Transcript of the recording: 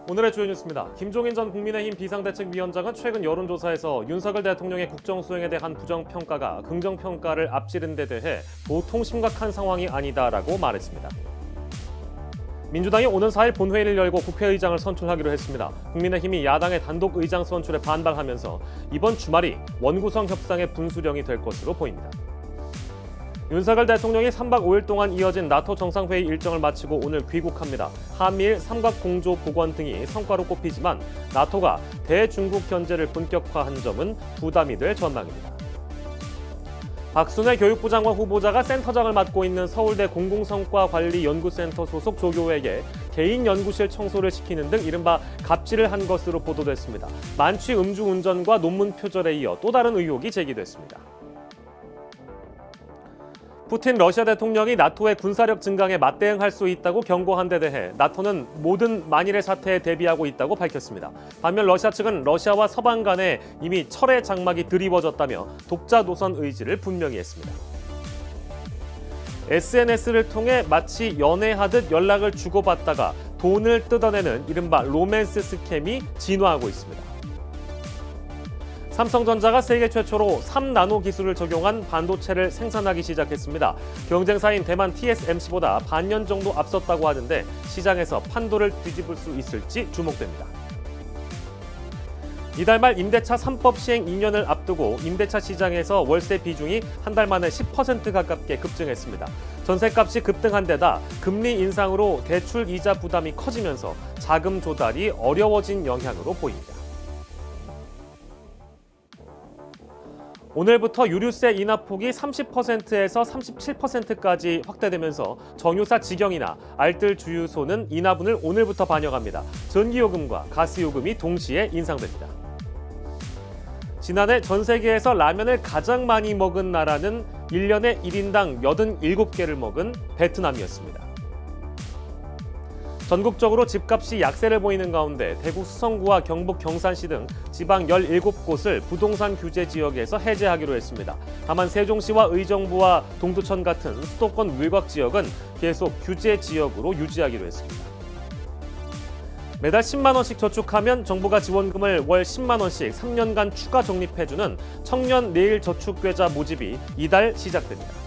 오늘의 주요 뉴스입니다. 김종인 전 국민의힘 비상대책위원장은 최근 여론조사에서 윤석열 대통령의 국정수행에 대한 부정평가가 긍정평가를 앞지른 데 대해 보통 심각한 상황이 아니다라고 말했습니다. 민주당이 오는 4일 본회의를 열고 국회의장을 선출하기로 했습니다. 국민의힘이 야당의 단독 의장 선출에 반발하면서 이번 주말이 원구성 협상의 분수령이 될 것으로 보입니다. 윤석열 대통령이 3박 5일 동안 이어진 나토 정상회의 일정을 마치고 오늘 귀국합니다. 한미일 삼각공조 복원 등이 성과로 꼽히지만 나토가 대중국 견제를 본격화한 점은 부담이 될 전망입니다. 박순애 교육부 장관 후보자가 센터장을 맡고 있는 서울대 공공성과관리연구센터 소속 조교에게 개인 연구실 청소를 시키는 등 이른바 갑질을 한 것으로 보도됐습니다. 만취 음주운전과 논문 표절에 이어 또 다른 의혹이 제기됐습니다. 푸틴 러시아 대통령이 나토의 군사력 증강에 맞대응할 수 있다고 경고한 데 대해 나토는 모든 만일의 사태에 대비하고 있다고 밝혔습니다. 반면 러시아 측은 러시아와 서방 간에 이미 철의 장막이 드리워졌다며 독자 노선 의지를 분명히 했습니다. SNS를 통해 마치 연애하듯 연락을 주고받다가 돈을 뜯어내는 이른바 로맨스 스캠이 진화하고 있습니다. 삼성전자가 세계 최초로 3나노 기술을 적용한 반도체를 생산하기 시작했습니다. 경쟁사인 대만 TSMC보다 반년 정도 앞섰다고 하는데 시장에서 판도를 뒤집을 수 있을지 주목됩니다. 이달 말 임대차 3법 시행 2년을 앞두고 임대차 시장에서 월세 비중이 한 달 만에 10% 가깝게 급증했습니다. 전셋값이 급등한 데다 금리 인상으로 대출 이자 부담이 커지면서 자금 조달이 어려워진 영향으로 보입니다. 오늘부터 유류세 인하폭이 30%에서 37%까지 확대되면서 정유사 직영이나 알뜰 주유소는 인하분을 오늘부터 반영합니다. 전기요금과 가스요금이 동시에 인상됩니다. 지난해 전 세계에서 라면을 가장 많이 먹은 나라는 1년에 1인당 87개를 먹은 베트남이었습니다. 전국적으로 집값이 약세를 보이는 가운데 대구 수성구와 경북 경산시 등 지방 17곳을 부동산 규제 지역에서 해제하기로 했습니다. 다만 세종시와 의정부와 동두천 같은 수도권 외곽 지역은 계속 규제 지역으로 유지하기로 했습니다. 매달 10만 원씩 저축하면 정부가 지원금을 월 10만 원씩 3년간 추가 적립해주는 청년 내일 저축계좌 모집이 이달 시작됩니다.